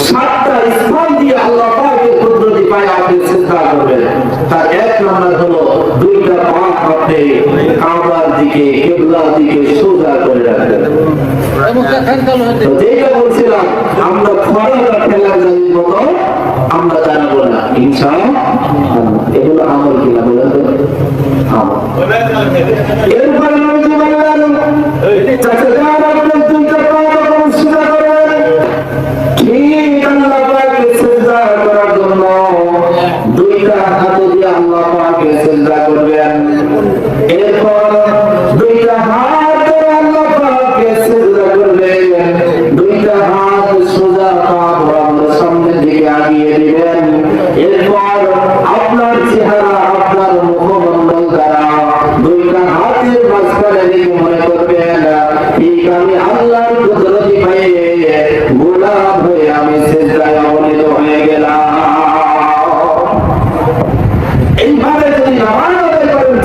সাতটা স্থান দিয়ে আল্লাহ পাকের কুদরতি পায়ে আপনি চিন্তা করবেন। তার এক নম্বর হলো দুইটা পা আপনি কাবার দিকে কিবলার দিকে সোজা করে রাখবেন। যেটা বলছিলাম আমরা খরাটা ফেলা যাওয়ার মতো আমরা জানাবো না ইনশাআল্লাহ। এগুলো আমল কিনা বলেন তো? আমল। এরপরে নবীজি বললেন চাচা যান আপনি দুইটা পা যখন সোজা করবেন ঠিক আল্লাহ পাকের সিজদা করার জন্য দুইটা হাত দিয়ে আল্লাহ পাকের সিজদা করবেন। এরপর দুইটা হাত দিয়ে আল্লাহ পাকের সিজদা করবেন। দুইটা হাত সোজা পা বরাবর সামনের দিকে আগিয়ে দিবেন। এরপর আপনার চেহারা আপনার মুখমণ্ডল দ্বারা দুইটা হাতের মাঝখানে রেখে মনে করবেন ঠিক আমি আল্লাহর কুদরতি পায়ে গোলাম হয়ে আমি সিজদায় অবনীত হয়ে গেলাম। এইভাবে যদি নামাজ আদায় করেন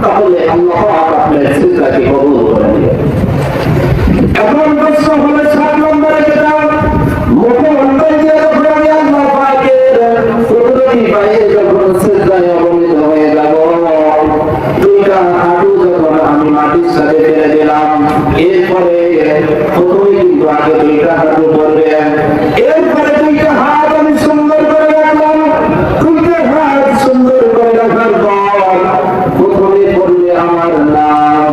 তাহলে আল্লাহ পাক আপনার সিজদাকে কবুল করে নেবেন। এখন প্রশ্ন হলো 7 নম্বরে যেটা মুখমণ্ডল দিয়ে যখন আমি আল্লাহ পাকের কুদরতি পায়ে যখন সিজদায় অবনীত হয়ে যাব দুইটা হাঁটু যখন আমি মাটির সাথে ফেলে দিলাম এরপরে প্রথমে কিন্তু আগে দুইটা হাঁটু পড়বেন। এরপরে দুইটা হাত আমি সুন্দর করে রাখলাম। দুইটা হাত সুন্দর করে রাখার পর প্রথমে পড়বে আমার নাম।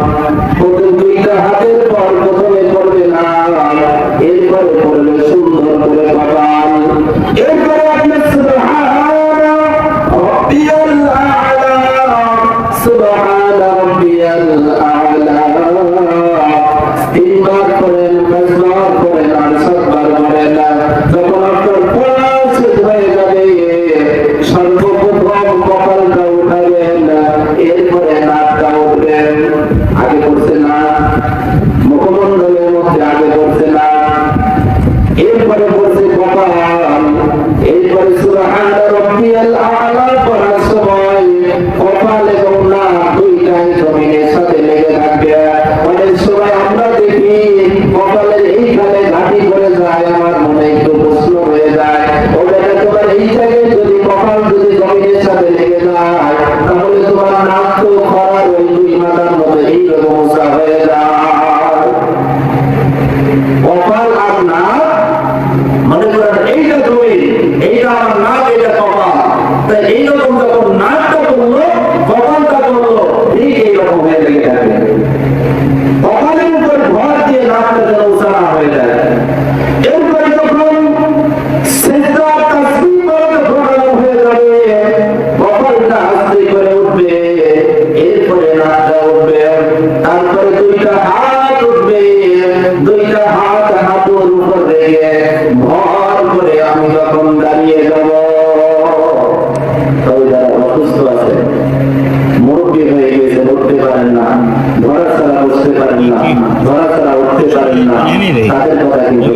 প্রথম দুইটা হাতের পর প্রথমে পড়বে নাম। এরপরে পড়বে সুন্দর করে কপাল। এরপরে আপনি সুবহান রাব্বিয়াল আ'লা সুবহান রাব্বিয়াল আ'লা তিনবার করেন, 5বার করেন আর 7বার করেন। যখন আপনার পড়া শেষ হয়ে যাবে সর্বপ্রথম কপালটা উঠাবেন, এরপরে নাকটা উঠবেন। আগে পড়ছে না মুখমণ্ডলের মধ্যে, আগে পড়ছে না, এরপরে পড়ছে কপাল। এরপরে সুবহান রাব্বিয়াল আ'লা পড়ার সময় কপাল এবং নাক দুইটাই জমিনের সাথে লেগে থাকবে। অনেক সময় আমরা দেখি কপালের এইখানে ঘাটি করে যায়, আমার মনে একটু প্রশ্ন হয়ে যায় ওটা তোমার এই জায়গায় যদি কপাল যদি জমিনের সাথে লেগে যায় তাহলে তোমার নাক তো খরার ওই দুই মাথার মধ্যে এইরকম অবস্থা হয়ে যায়। কপাল আর নাক মনে করেন এইটা তুমি, এইটা আমার নাক, এইটা কপাল। তাই এইরকম যখন নাকটা করলো কপালটা করলো ঠিক এইরকম হয়ে লেগে থাকে। কপালের উপর ভর দিয়ে নাকটা যেন উচ্চারণ হয়ে যায়। এরপরে যখন সিজদা তাসবিহ করে যখন হয়ে যাবে কপালটা আস্তে করে উঠবে, এরপরে নাকটা উঠবে, তারপরে দুইটা হাত উঠবে। দুইটা হাত হাঁটুর উপর রেখে ভর করে আমি যখন দাঁড়িয়ে যাব, তবে যারা অসুস্থ আছে মুরব্বী হয়ে গেছে, উঠতে পারেন না, ধরা ছাড়া বসতে পারেন না, ধরা ছাড়া উঠতে পারেন না, তাদের কথা কিন্তু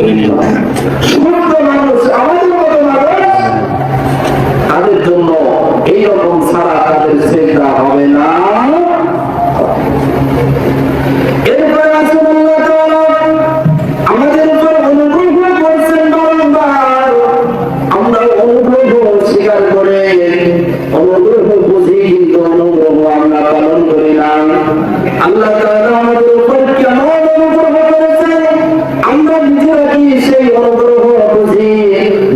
সুস্থ মানুষ আমাদের মতো মানুষ তাদের জন্য এইরকম ছাড়া তাদের সিজদা হবে না। এরপরে আসুন আল্লাহ তাআলা আমাদের উপর অনুগ্রহ করছেন বারবার। আমরা অনুগ্রহ স্বীকার করে অনুগ্রহ বুঝি কিন্তু অনুগ্রহ আমরা পালন করি না। আল্লাহ তাআলা আমাদের উপর কেমন অনুগ্রহ করেছেন আমরা নিজেরা কি সেই অনুগ্রহ বুঝি,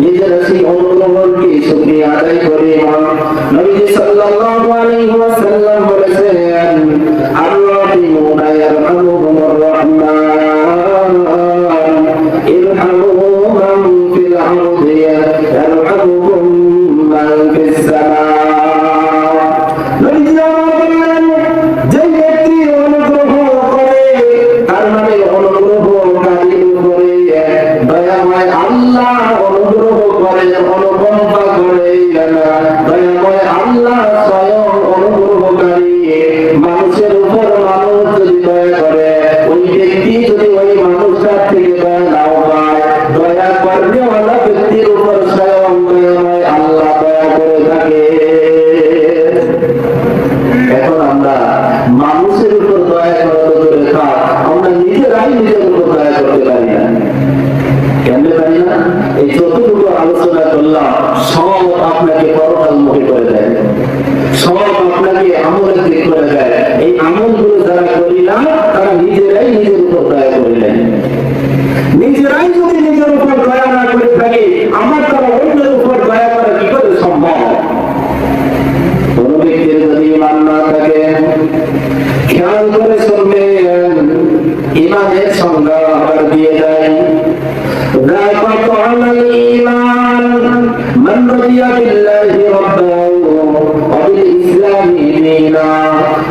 নিজেরা সেই অনুগ্রহ কি শুকরিয়া আদায় করি? নবীজি সাল্লাল্লাহু আলাইহি ওয়াসাল্লাম বলেছেন আর-রাহিমুনা ইয়ারহামুহুমুর রাহমান ইরহামু মান ফিল আরদি ইয়ারহামুকুম মান ফিস সামা। নবীজি বলেন যে ব্যক্তি অনুগ্রহ করে তার মানে অনুগ্রহকারী উপরে দয়াময় আল্লাহ অনুগ্রহ করেন, অনুকম্পা করেন। দয়াময় আল্লাহ স্বয়ং অনুগ্রহকারী। মানুষের উপর মানুষ যদি দয়া করে ওই ব্যক্তি যদি ওই মানুষটার থেকে দয়া নাও পায়, দয়া করনেওয়ালা ব্যক্তির উপর স্বয়ং দয়াময় আল্লাহ দয়া করে থাকে। এখন আমরা মানুষের উপর দয়া করা তো দূরে থাক, আমরা নিজেরাই নিজের উপর দয়া করতে পারি না। কেন পারি না? এই যতটুকু আলোচনা করলাম সব আপনাকে পরকালমুখী করে দেয়, সব আপনাকে আমলের দিক করে দেয়। এই আমলগুলো যারা করি না তারা নিজেরাই নিজের উপর দয়া করে নেয়। নিজেরাই যদি নিজের উপর দয়া না করে থাকি, আমার তারা অন্যের উপর দয়া করা কি করে সম্ভব? কোন ব্যক্তির যদি ইমান না থাকে, খেয়াল করে শুনবেন, ইমানের সংজ্ঞা আবার দিয়ে দেয়। من رضي بالله ربا وبالإسلام دينا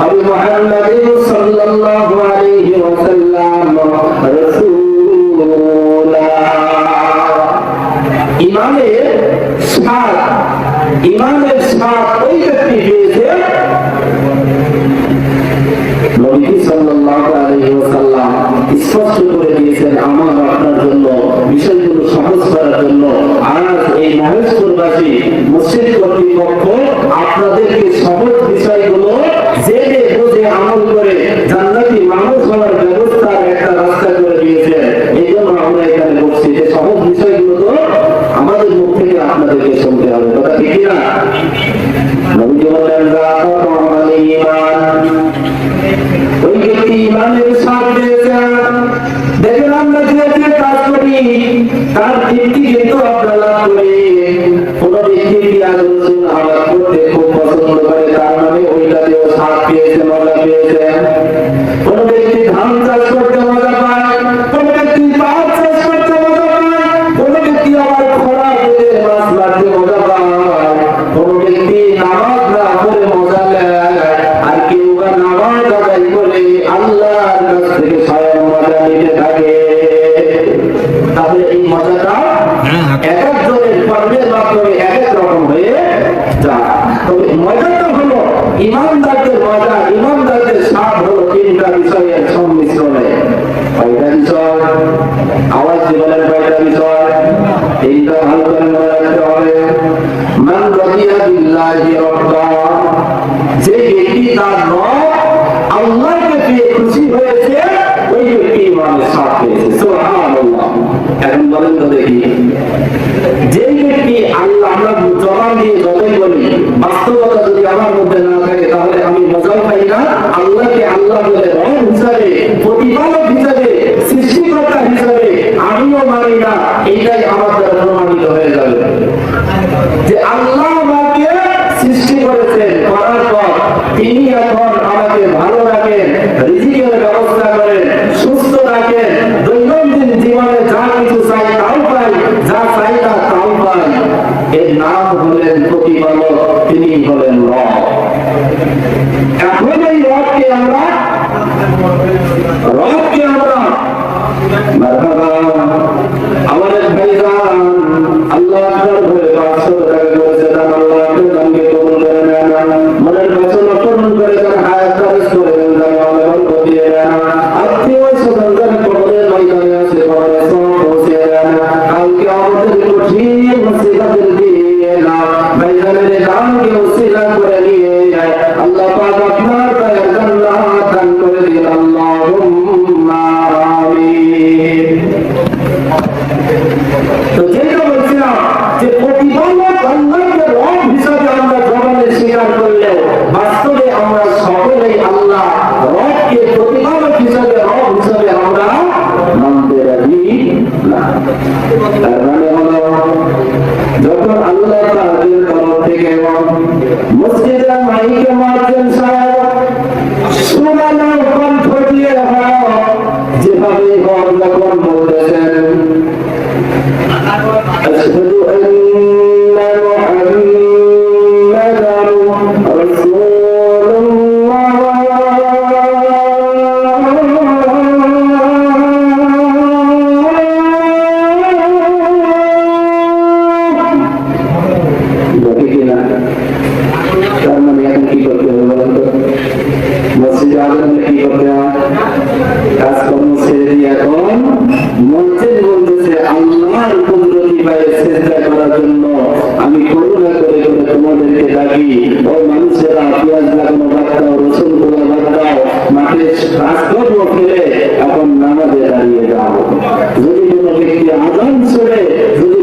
وبمحمد صلى الله عليه وسلم رسولا। ইমানের স্বাদ ওই ব্যক্তি পেয়েছে নবী সাল্লাল্লাহু আলাইহি ওয়াসাল্লাম স্পষ্ট করে দিয়েছেন আমার আপনার জন্য বিষয়গুলো সহজ করার জন্য। আজ এই মহেশপুরবাসী মসজিদ কর্তৃপক্ষ আপনাদেরকে সহজ বিষয়গুলো জেনে বুঝে আমল করে জান্নাতি মানুষ হওয়ার ব্যবস্থার একটা রাস্তা করে দিয়েছে। এই জন্য আমরা এখানে বসছি যে সহজ বিষয়গুলো তো আমাদের মুখ থেকে আপনাদেরকে শুনতে হবে, কথা ঠিক না? নবী বলেন ওই ব্যক্তি ইমানের সাথ দিয়েছেন। দেখেন আমরা যে কাজ করি তার তৃপ্তি কিন্তু আমরা লাভ করি। কোন ব্যক্তি আবার করতে খুব পছন্দ করে, তার মানে ওইটাতেও সাথ পেয়েছে, মজা পেয়েছে। কোন ব্যক্তি ধান চাষ করতে মজা পায়, কোন ব্যক্তি পাট চাষ করতে মজা পায়, কোন ব্যক্তি আবার খরা পেতে মাছ মারতে মজা পায়, কোন ব্যক্তি নামাজ না করে মজা নেয়, আর কেউ বা নামাজ আদায় করে আল্লাহর কাছ থেকে স্বয়ং মজা নিতে থাকে। তাহলে এই মজাটা এক একজনের কর্মের মাধ্যমে এক এক রকম হয়ে যায়। তবে মজাটা হলো ইমানদারদের মজা, ইমানদারদের স্বাদ হলো তিনটা বিষয়ের সংমিশ্রণে। কয়টা বিষয়? আওয়াজ জীবনের কয়টা বিষয়? তিনটা ভালো করে মনে রাখতে হবে। মান রাদিয়া বিল্লাহি রাব্বা, যে ব্যক্তি তার রব আল্লাহকে পেয়ে খুশি হয়েছে, ওই ব্যক্তি ইমানের স্বাদ পেয়েছে। সুবহানাল্লাহ। এখন বলেন তো দেখি, যে ব্যক্তি আল্লাহ, আমরা জবান দিয়ে যতই বলি, বাস্তবতা যদি আমার মধ্যে না থাকে তাহলে আমি মজাও পাই না। আল্লাহকে আল্লাহ বলে রব হিসাবে, প্রতিপালক হিসাবে, সৃষ্টিকর্তা হিসাবে আমিও মানি না, এইটাই আমার দ্বারা প্রমাণিত হয়ে যাবে যে আল্লাহ আমাকে সৃষ্টি করেছেন, করার পর তিনি এখন আমাকে ভালো রাখেন, রিজিকের ব্যবস্থা করেন, সুস্থ রাখেন, দৈনন্দিন জীবনে যা কিছু চাই তাও পাই, যা চাই না তাও পাই। এর নাম হলেন প্রতিপালক, তিনি হলেন রব। এখন এই রবকে আমরা আমাদের ভাইজান আল্লাহ আকবার বলে 500 টাকা করেছে, আল্লাহ আপনার দানকে কবুল করে নেন, মনের বাসনা পূরণ করে দেন, হায়াত দারাজ করে দেন, আল্লাহ দিয়ে দেন, আত্মীয় স্বজনদের কবরের ময়দানে আছে, কবরে সব পৌঁছে দেন, কালকে আমাদের কঠিন মুসিবতের দিয়ে না ভাইজানের দানকে ওসিলা করে নিয়ে যায় আল্লাহ পাক আপনার দয়ার জান্নাত দান করে দিন, আল্লাহুম্মা আমিন। তো যেটা বলছিলাম যে প্রতিপালক আল্লাহকে রব হিসাবে আমরা জবানে স্বীকার করলেও বাস্তবে আমরা সকলেই আল্লাহ রবকে প্রতিপালক হিসাবে, রব হিসাবে আমরা মানতে রাজি না। তার মানে হলো যখন আল্লাহ তাআলার তরফ থেকে মসজিদের মাইকে মুয়াজ্জিন সাহেব সুবহানাল্লাহ কণ্ঠ দিয়ে যেভাবে হোক যখন বলতেছেন আশহাদু আন্না মুহাম্মাদার রাসূলুল্লাহ, তার মানে এখন কি করতে হবে বলেন তো? মসজিদে আজান কি করতে হয়? কাজকর্ম ছেড়ে দিয়ে এখন মসজিদ বলতেছে আল্লাহর কুদরতি পায়ে সিজদা করার জন্য আমি করুণা করে করে তোমাদেরকে ডাকি, ও মানুষেরা পেঁয়াজ লাগানো বাদ দাও, রসুন গুলা বাদ দাও, মাঠে কাজকর্ম ফেলে এখন নামাজে দাঁড়িয়ে যাও। যদি কোনো ব্যক্তি আজান শুনে যদি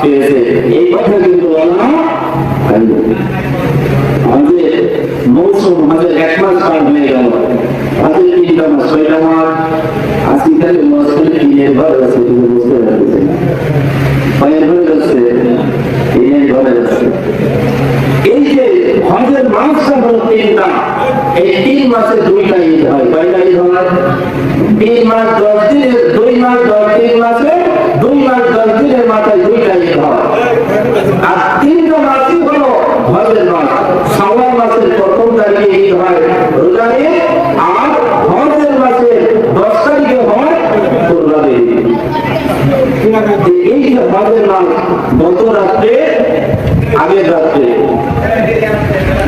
পেয়েছে, এই কথা কিন্তু বলা হয়নি। আমাদের মৌসুম আমাদের 1 মাস পার হয়ে গেল, আমাদের 3টা মাস 6টা মাস আজকে তাহলে মৌসুমে কিনের ঘর আছে, বুঝতে পারছি পায়ের ঘরে যাচ্ছে, কিনের ঘরে যাচ্ছে। এই যে হজের মাসটা হলো 3টা, এই 3 মাসে 2টা ঈদ হয়। কয়টা ঈদ হয়? 3 মাস 10 দিন, 2 মাস 10 দিন মাসে 2 মাস 10 দিনের মাথায় 2টা ঈদ হয়। আর 3টা মাসই হলো হজের মাস। শাওয়াল মাসের 1ম তারিখে ঈদ হয় রোজা ঈদ, আর হজের মাসের 10 তারিখে হয় কুরবানি ঈদ। এই যে হজের মাস, গত রাত্রে আগের রাত্রে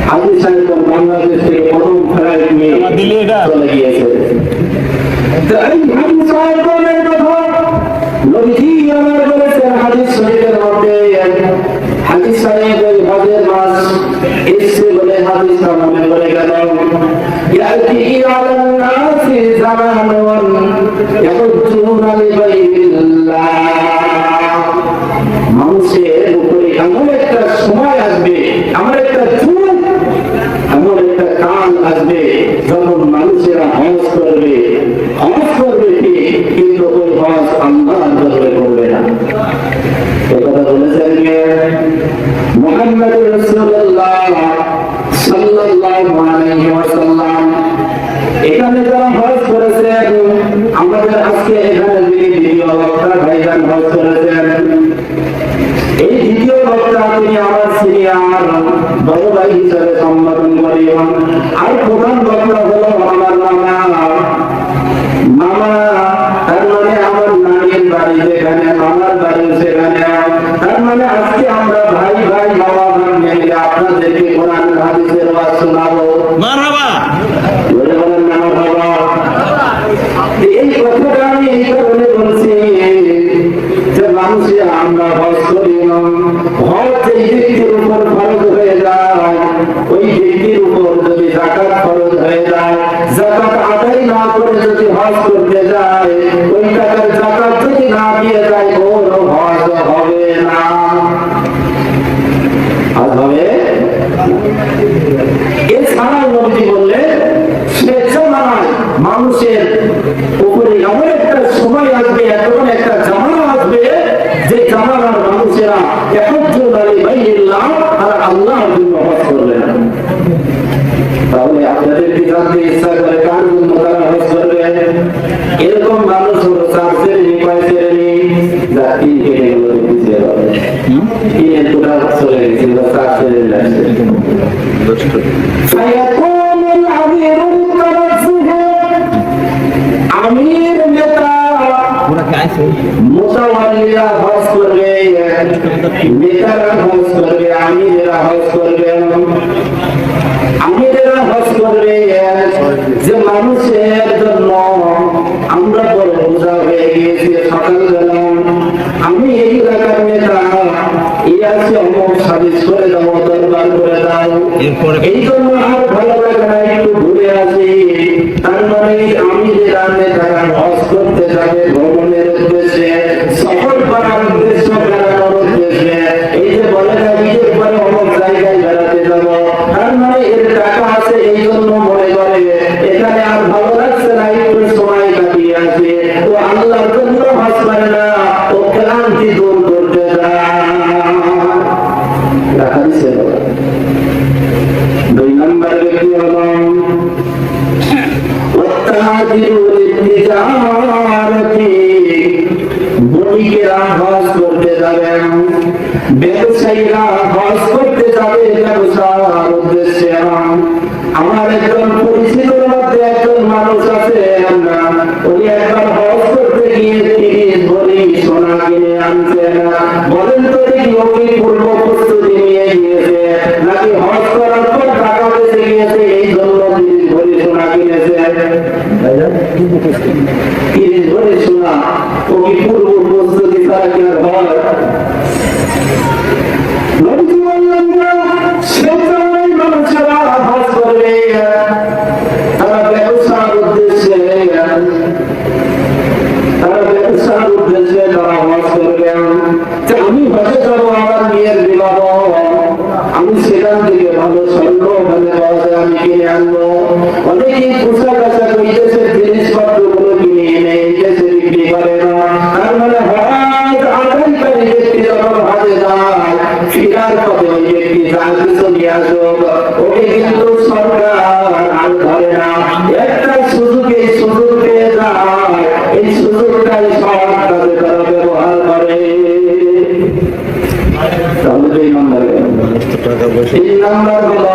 হাজি সাহেব বাংলাদেশ থেকে প্রথম ফ্লাইট নিয়ে চলে গিয়েছে। হাজি সাহেব বলেন কথা নবীজি আমার বলেছেন হাদিস শরীফের মধ্যে, হাজি সাহেব ওই হজের মাস এসে বলে হাদিসটা মনে করে গেল, ইয়াতি আলান নাসি জামানুন ইয়াহুজ্জুনা লিবাইতিল্লাহ, মানুষের উপরে এমন একটা সময় আসবে, এমন একটা যুগ, এমন একটা কাল আসবে যখন মানুষেরা হজ করবে, হজ করবে ঠিক, কিন্তু ওই হজ আল্লাহর দরবারে করবে না। কথা বলেছেন কে? মুহাম্মদ রাসূলুল্লাহ সাল্লাল্লাহু আলাইহি ওয়াসাল্লাম। এখানে যারা হজ করেছেন, আমাদের আজকে এখানে দ্বিতীয় বক্তা ভাইজান হজ করেছেন। এই দ্বিতীয় বক্তা তিনি আমার সিনিয়র বড় ভাই হিসাবে সম্বোধন করি। আর প্রধান বক্তা হলো আমার মামা, তার মানে আমার নানির বাড়ি যেখানে, মামার বাড়ি সেখানে। তার মানে আজকে আমরা ভাই ভাই বাবা মিলে আপনাদেরকে কোরআন হাদিসের ওয়াজ শোনাবো। মারহাবা, বলে বলেন মারহাবা। এই কথাটা আমি এই কারণে বলছি যে মানুষের আমরা হজ করি না, হজ যেই ব্যক্তির উপর ফরজ হয়ে যায়, ওই ব্যক্তির উপর যদি যাকাত ফরজ হয়ে যায়, যাকাত আদায় না করে যদি হজ করতে যায়, ওই টাকার যাকাত যদি না দিয়ে যায়, ওর হজ হবে না। হজ হবে? এছাড়া নবী বললে সে জামানায় মানুষের উপরে এমন একটা সময় আসবে, এমন একটা জামানা আসবে, যে জামানার মানুষেরা ইয়াহুজ্জুনা লিবাইতিল্লাহ আর আল্লাহর জন্য হজ করবে না। তাহলে আপনাদের কি জানতে ইচ্ছা করে কার জন্য তারা হজ করবে? এরকম মানুষ হলো 4 শ্রেণী, 5 শ্রেণী, যা 3 ক্যাটাগরি পিছিয়ে যাবে। তিনের পুরা চলে গেছে, 4 শ্রেণী লাগছে। ফায়াকুনুল আমিরুল আমির নেতা মুতাওয়াল্লিরা হজ করবে, নেতারা হজ করবে, আমিরেরা হজ করবে। আমিরেরা হজ করবে যে মানুষের জন্য আমরা বড় বোঝা হয়ে গিয়েছি। সকালবেলা আমি এই এলাকার নেতা, এই আছে অমুক সালিশ করে দাও, দরবার করে দাও, এই জন্য আর ভালো লাগে না, একটু ঘুরে আসি। তার মানে আমিরেরা নেতারা হজ করতে যাবে ভ্রমণের উদ্দেশ্যে, সফর করার উদ্দেশ্য, বেড়ানোর উদ্দেশ্যে। এই যে বলে না ঈদের পরে অমুক জায়গায় বেড়াতে যাব, তার মানে এর টাকা আছে, এই জন্য মনে করে এখানে আর ভালো লাগছে না, একটু সময় কাটিয়ে আসে। ও আল্লাহর জন্য হজ করে না, ও ক্লান্তি দূর করতে যায়। 2 নম্বর ব্যক্তি হলো বণিকেরা হজ করতে যাবেন, ব্যবসায়ীরা হজ করতে যাবে ব্যবসার উদ্দেশ্যে। আমার একজন পরিচিতর মধ্যে একজন মানুষ আছে, উনি একবার হজ করতে গিয়ে 30 ভরি সোনা কিনে আনছেন। বলেন তো দেখি ও কি পূর্ব প্রস্তুতি নিয়ে গিয়েছে, নাকি হজ করার পর টাকা বেঁচে গিয়েছে এই জন্য 30 ভরি সোনা কিনেছে? 30 ভরি সোনা ও কি পূর্ব প্রস্তুতি ছাড়া কেনার হয়? নবী বললেন না, সেটাই মানুষেরা হজ করবে, তারা ব্যবসার উদ্দেশ্যে, তারা হজ করবে। আমি হজে ওইটাই সৎ কাজে তারা ব্যবহার করে। তাহলে এই নাম্বার হলো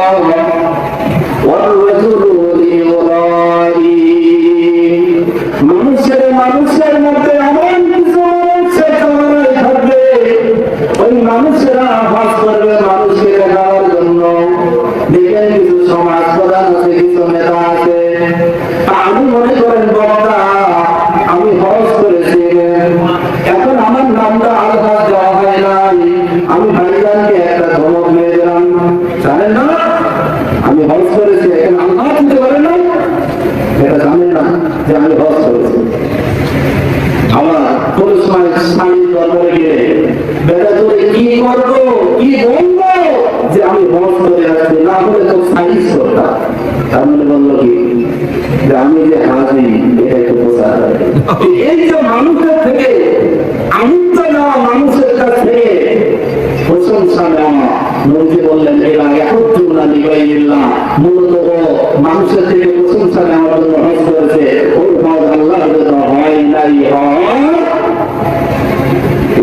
মানুষের মধ্যে এমন কিছু থাকবে, ওই মানুষেরা আভাস করবে মানুষকে দেখার জন্য। দেখেন কিছু সমাজ প্রধান আছে, কিছু নেতা আছে, আমি মনে করেন বক্তা, আমি হজ করেছি, এখন আমার নামটা আলহাজ দেওয়া হয় নাই, আমি ভাইজানকে একটা ধমক নিয়ে দিলাম, জানেন না আমি হজ করেছি, এখন আল্লাহ দিতে পারে না, এটা জানেন না যে আমি হজ করেছি। আমার কোন সময় স্বামী দরবারে গিয়ে বেটা তোরে কি করবো, কি বলবো যে আমি হজ করে আসছি, না হলে তো সাইজ করতাম। তার মানে বললো কি যে আমি যে হাজি, এটা একটু প্রচার। এই যে মানুষের থেকে আনন্দ নেওয়া, মানুষের কাছ থেকে প্রশংসা নেওয়া, নবী বললেন এরা একত্রুনা লিবাইল্লাহ, মূলত মানুষের থেকে প্রশংসা নেওয়ার জন্য হজ করেছে, ওই হজ আল্লাহর জন্য হয় নাই।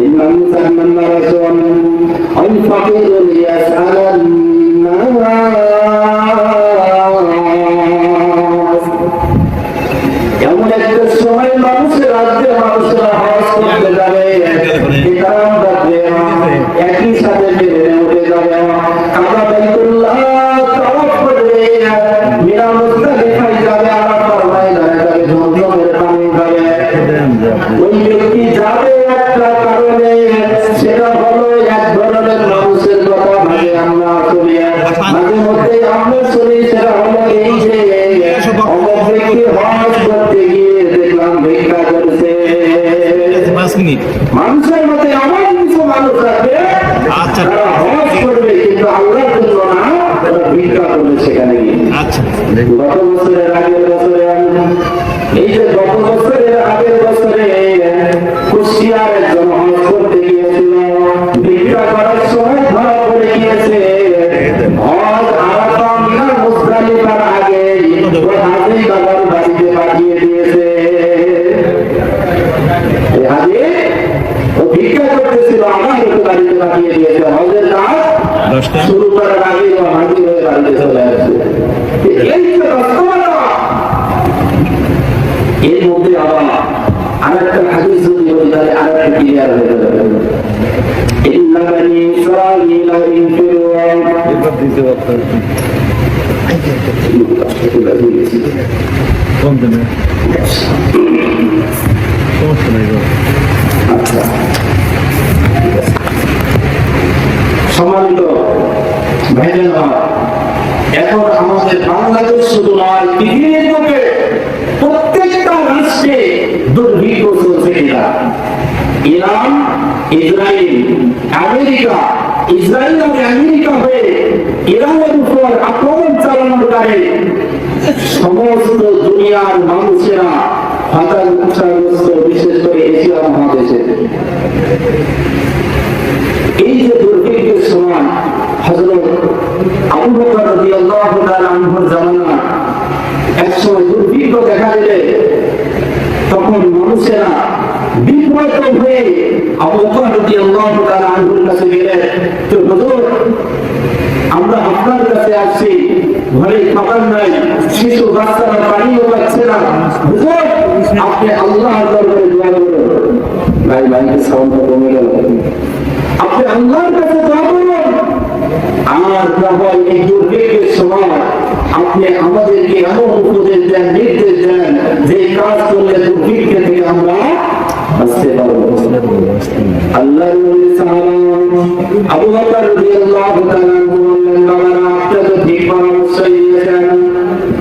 ইন্নাল মুসালমানা রাসূল আল ফাকির লিয়াসআলান নাস। এমন একটা সময় মানুষের রাজ্যে মানুষেরা হজ করতে যাবে, একই সাথে উঠে যাবে, কাবা বাইতুল্লাহ তওয়াফ করবে, মিনা মুজদালিফায় যাবে, আরাফার ময়দানে যাবে, জমজমের পানি খাবে। ওই ব্যক্তি যাবে একটা কারণে, সেটা হলো এক ধরনের মানুষের কথা ভাবে আমরা শুনি, মাঝে মধ্যে আমরা শুনি, সেটা হলো এই যে অমুক ব্যক্তি হজ করতে গিয়ে দেখলাম ভিক্ষা করছে। মানুষের মধ্যে এমন কিছু মানুষ আছে তারা হজ করবে কিন্তু আল্লাহর জন্য না, তারা ভিক্ষা করবে সেখানে গিয়ে। গত বছরের আগের বছরে, এই যে গত বছরের আগের বছরে কুষ্টিয়ার একজন হজ করতে গিয়েছিল, ভিক্ষা করার সময় ধরা পড়ে গিয়েছে। হজ আরাফা মিনা মুজদালিফার আগে হাজী বাবার বাড়িতে পাঠিয়ে দিয়েছে। হাজী ও ভিক্ষা করতেছিল, আমার একটু বাড়িতে পাঠিয়ে দিয়েছে। হজের কাজ শুরু করার আগে ও হাজী হয়ে বাড়িতে চলে আসছে। এই তো বাস্তবতা। এর মধ্যে আবার আরেকটা হাদিস যদি বলি তাহলে আরেকটা ক্লিয়ার হয়ে যাবে। ইন্না বানি ইসরাঈলা ইনফিরু সম্মানিত ভাইরা, এখন আমাদের বাংলাদেশ শুধু নয়, পৃথিবীর বুকে প্রত্যেকটা রাষ্ট্রে দুর্ভিক্ষ চলছে। ইরান, ইসরায়েল, আমেরিকা, ইসরায়েল আর আমেরিকা হয়ে ইরানের উপর আক্রমণ চালানোর কারণে সমস্ত দুনিয়ার মানুষেরা হতাশাগ্রস্ত, বিশেষ করে এশিয়া মহাদেশে। এই যে দুর্ভিক্ষের সময় হযরত আবু বকর রাদিয়াল্লাহু তাআলা আনহুর জামানা একসময় দুর্ভিক্ষ দেখা দিলে তখন মানুষেরা বিব্রত হয়ে আবু বকর রাদিয়াল্লাহু তাআলা আনহুর কাছে গেলেন, তো হুজুর আমরা আপনার কাছে আসছি, ঘরে খাবার নাই, শিশু বাচ্চারা পানিও পাচ্ছে না, হুজুর আপনি আল্লাহর দরবারে দোয়া করুন। ভাইকে সাউন্ড কমে গেল, আপনি আল্লাহর কাছে দোয়া করুন, আর তাহলে এই দুর্ভিক্ষের সময় আপনি আমাদেরকে এমন উপদেশ দেন, নির্দেশ দেন যে কাজ করলে দুর্ভিক্ষ থেকে আমরা বাঁচতে পারবো। আল্লাহর নবী সাল্লাল্লাহু আবু বকর রাদিয়াল্লাহু তাআলা বললেন, বাবারা আপনি তো ঠিক পরামর্শ দিয়েছেন,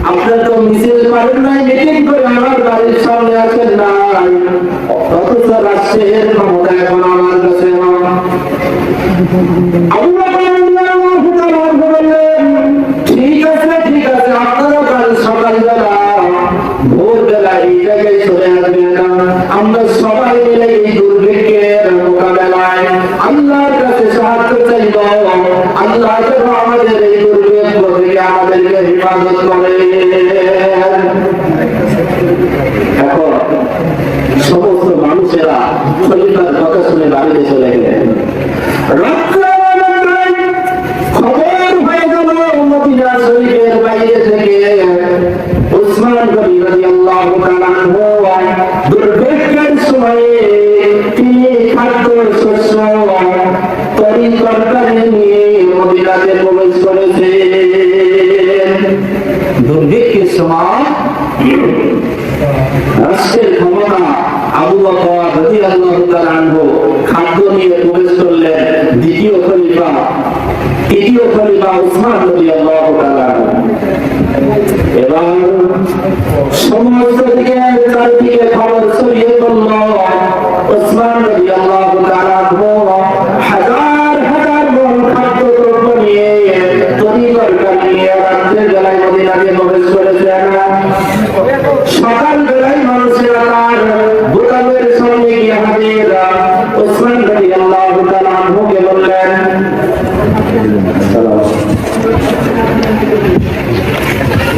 আপনারা তো মিছিল করেন নাই, মিটিং করে আমার বাড়ির সামনে আসেন নাই, অথচ রাষ্ট্রের ক্ষমতা এখন আমার কাছে। আবু বকর রাদিয়াল্লাহু তাআলা বললেন, ঠিক আছে ঠিক আছে, আপনারা কাল সকালবেলা ভোরবেলা এই জায়গায় চলে আসবেন, আমরা সবাই মিলে এই দুর্ভিক্ষের মোকাবেলায় আল্লাহর কাছে সাহায্য চাইব, আল্লাহ যেন আমাদের এই দুর্ভিক্ষ থেকে আমাদেরকে হেফাজত করে। এখন সমস্ত আনহু খাদ্য নিয়ে প্রবেশ করলেন তৃতীয় খলিফা উসমান রাদিয়াল্লাহু তাআলা। এবার সমস্ত দিকে চারদিকে খবর ছড়িয়ে পড়ল, উসমান রাদিয়াল্লাহু তাআলা হাজার হাজার মন খাদ্যদ্রব্য নিয়ে তৈরি তরকারি নিয়ে রাত্রের বেলায় মদিনাতে প্রবেশ করেছেন। সকাল বেলায় মানুষেরা তার বোতামের সঙ্গে গিয়ে হাজির। উসমান রাদিয়াল্লাহু তাআলা আনহুকে বললেন,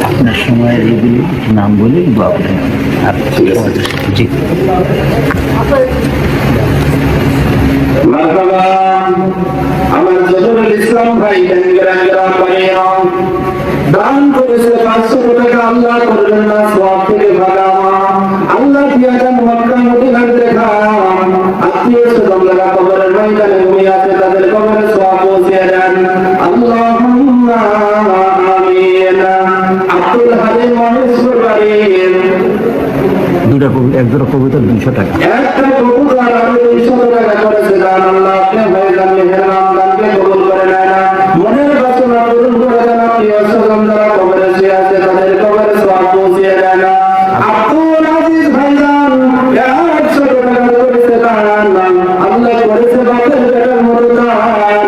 আপনার সময় যদি নাম বলি জি আমার জহুরুল ইসলাম ভাই দান করেছে 500 টাকা। আল্লাহ করবেন না সওয়াব থেকে ভাগা, আল্লাহ দিয়া দেন মক্কা মদিনার দেখা। আত্মীয় স্বজনরা কবরের ময়দানে ঘুমিয়ে আছে, তাদের কবরের সওয়াব পৌঁছে দেন। আল্লাহুম্মা আমিন। আব্দুল হালিম মহেশ্বর বাড়ি এক জোড়া কবিতা 200 টাকা, একটা কবুতর আর 200 টাকা করেছে দান। আল্লাহ আপনি ভাইজান মেহেরবান দানকে কবুল করে নেন। মনের বাসনা পূরণ করে দেন। আত্মীয় স্বজন যারা কবরে শুয়ে আছে তাদের কবরে সওয়াব পৌঁছে দেন। আব্দুল আজিজ ভাইজান 100 টাকা করেছে দান। আল্লাহ করেছে বাপের পেটের মতো দান।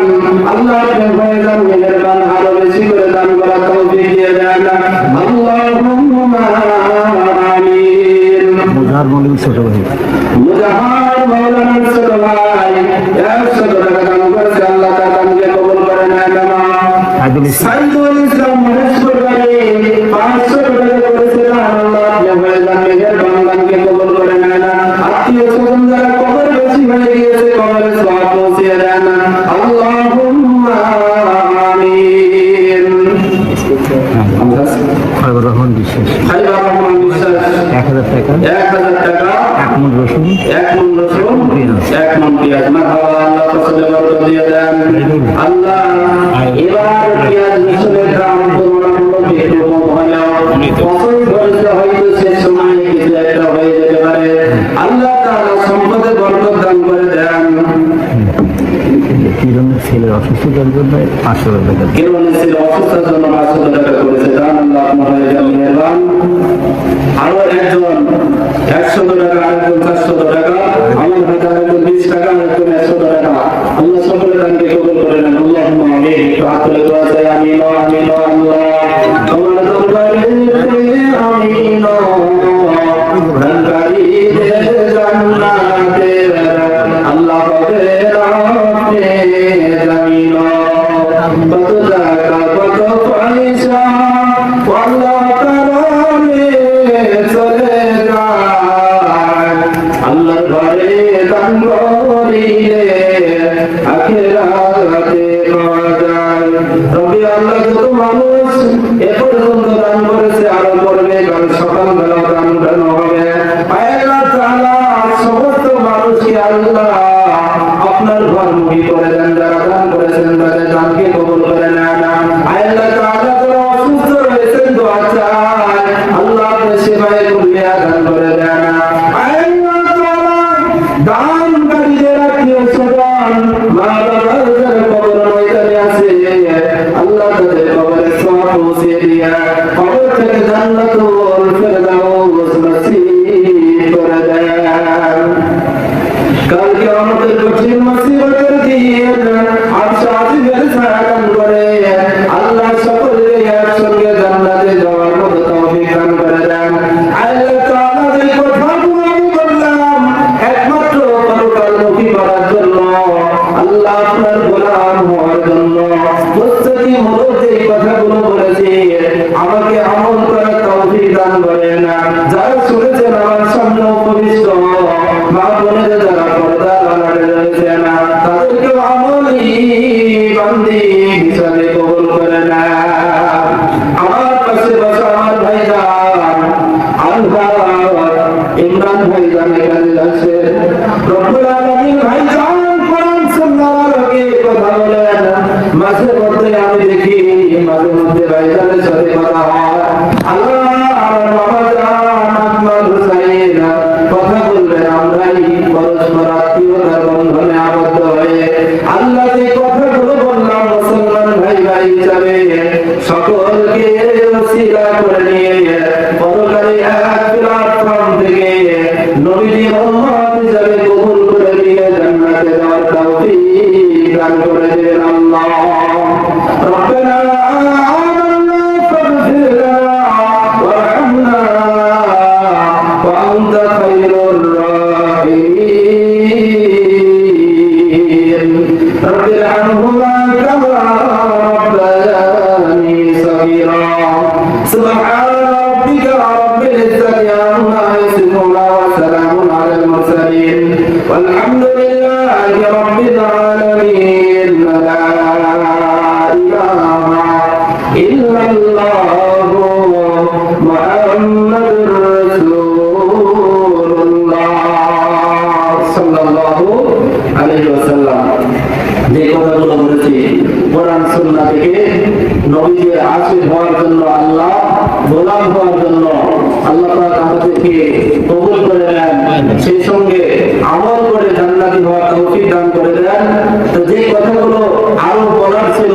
আল্লাহ আপনি ভাইজান মেহেরবান আরো বেশি করে দান করার তৌফিক দিয়ে দেন। আল্লাহুম্মা আমিন। মুজাহার মৌলভী ছোট ভাই, মুজাহার মাওলানা ছোট ভাই 100 টাকা দান করেছে। আল্লাহ তাআলা দানকে কবুল করে নেন। সাইদুল ইসলাম মহেশ্বর বাড়ি 500 টাকা করেছে দান। আল্লাহ আপনি ভাইজান মেহেরবান দানকে কবুল করে নেন। আত্মীয় স্বজন যারা কবরে বেশি হয়ে গিয়েছে কবরে সওয়াব পৌঁছে দেন। আল্লাহুম্মা আমিন। খয়বর রহমান বিশ্বাস খালিদুর রহমান বিশ্বাস 1000 টাকা, 1000 টাকা, 1 মণ রসুন, 1 মণ রসুন, 1 মণ পেঁয়াজ। মারহাবা, আল্লাহ ফসলে বরকত দিয়ে দেন। আল্লাহ এবার পেঁয়াজ রসুনের দাম তুলনামূলক একটু কম হলেও ফসল ফলতে হয়তো সে সময় কিছু একটা হয়ে যেতে পারে। আল্লাহ তাআলা সম্পদে বরকত দান করে দেন। কিরণের ছেলের অসুস্থতার জন্য 500 টাকা, কিরণের ছেলে অসুস্থতার জন্য 500 টাকা করেছে দান। আল্লাহ আপনার মেহেরবান। আরো একজন 100 টাকা, আরেকজন 400 টাকা, আমার হাতে আরেকজন 20 টাকা, আরেকজন 100 টাকা। আল্লাহ সকলের দানকে কবুল করে নেন। আল্লাহুম্মা আমিন। হাত তুলে দোয়া চাই, আমিন আমিন। আল্লাহ তোমার দরবারে আমিন। রঙ্গারিদের জান্নাতে আল্লাহ পাবে আপনি জামিন। কত টাকা কত পয়সা আল্লাহ কারণে চলে যায়। আল্লাহর ঘরে দান করিলে আখিরাতে পাওয়া যায়। রবি আল্লাহ যত মানুষ এ পর্যন্ত দান করেছে আরো করবে, কারণ সকালবেলা দান উঠানো হবে। আল্লাহ তাআলা সমস্ত মানুষকে আল্লাহ আপনার ঘরমুখী করে দেন। যারা দান করেছেন তাদের দানকে কবুল করে নেন। আল্লাহ তাআলা যারা অসুস্থ রয়েছেন দোয়া চাই, আল্লাহ আপনার সেবায় কুলিয়া দান করে দেন। আল্লাহ তাআলা দানকারীদের আত্মীয় স্বজন মা বাবা যারা কবর ময়দানে আছে, আল্লাহ তাদের কবরে সওয়াব পৌঁছে দিয়ে কবর থেকে জান্নাতুল ফেরদাউস নসিব করে দেন। কাল কিয়ামতের কঠিন মুসিবতের দিন আরশ আজিমের ছায়া দান করে আল্লাহ সকলকে একসঙ্গে জান্নাতে যাওয়ার মতো তৌফিক দান করে দেন। আল্লাহ তাআলা এই কথাগুলো আমি বললাম একমাত্র পরকালমুখী করার জন্য, আল্লাহ আপনার গোলাম হওয়ার জন্য। মুস্তাকিম হলো যে কথাগুলো বলেছি, আমাকে আমল করার তৌফিক দান করেন। যারা শুনেছেন আমার সামনে উপবিষ্ট মা বোনেরা যারা পর্দার আড়ালে রয়েছেন, তাদেরকে আমলি বান্দি হিসাবে কবুল করে না। আমার পাশে বসা আমার ভাইজান আলহাজ ইমরান ভাইজান এখানে আছে। রব্বুল আলামিন ভাইজান কোরআন সুন্নাহর আলোকে কথা বলেন। মাঝে মধ্যে আমি দেখি, মাঝে মধ্যে ভাইজানের সাথে কথা হয়। আল্লাহ আমার বাবা জান আকমল হুসাইন কথা বলবেন, আমরাই পরস্পর আত্মীয় হিসাবে কবুল করে দিয়ে জান্নাতে যাওয়ার তৌফিক দান করে দেন আল্লাহ। রব্বানা আমান্না ফাগফির লানা ওয়ারহামনা ওয়া আনতা খায়রুর রাহিমিন। রব্বির আনহুমা কামা রাব্বায়ানি সগীরা। সুবহান রাব্বিকা রাব্বিল ইজ্জাতি আম্মা ইয়াসিফুন ওয়া সালামুন আলাল মুরসালিন ওয়ালহামদুলিল্লাহি রাব্বিল আলামিন। লা ইলাহা ইল্লাল্লাহু মুহাম্মাদুর রাসূলুল্লাহ সাল্লাল্লাহু আলাইহি ওয়াসাল্লাম। যে কথাগুলো বলেছি কোরআন সুন্নাহ থেকে নবীজির আশিক হওয়ার জন্য, আল্লাহ গোলাম হওয়ার জন্য আল্লাহ পাক আমাদেরকে কবুল করে নেন, সেই সঙ্গে আমল করে জান্নাতি হওয়ার তৌফিক দান করে দেন। তো যে কথাগুলো আরো বলার ছিল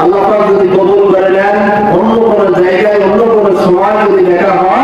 আল্লাহ পাক যদি কবুল করে নেন, অন্য কোনো জায়গায় অন্য কোনো সময় যদি দেখা হয়